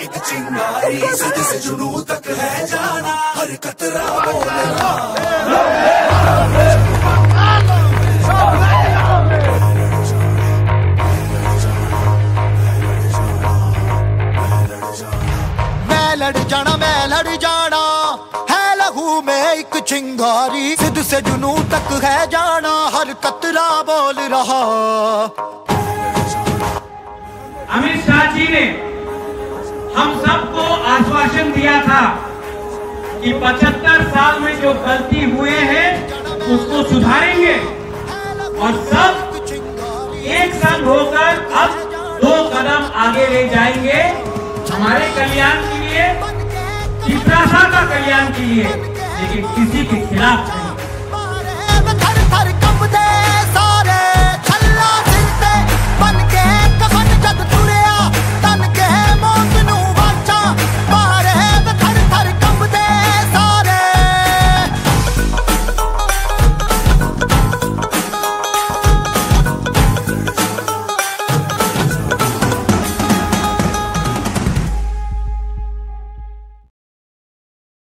एक चिंगारी सद से जुनू तक है जाना, हर कतरा बोलना। मैं लड़ जाना है लहू में एक चिंगारी, सिद्ध से जुनू तक है जाना, हर कतरा बोल रहा। अमित शाह जी ने हम सबको आश्वासन दिया था कि 75 साल में जो गलती हुए हैं उसको सुधारेंगे और सब एक संग होकर अब 2 कदम आगे ले जाएंगे, हमारे कल्याण के लिए, चित्रासा का कल्याण के लिए, लेकिन किसी के खिलाफ नहीं।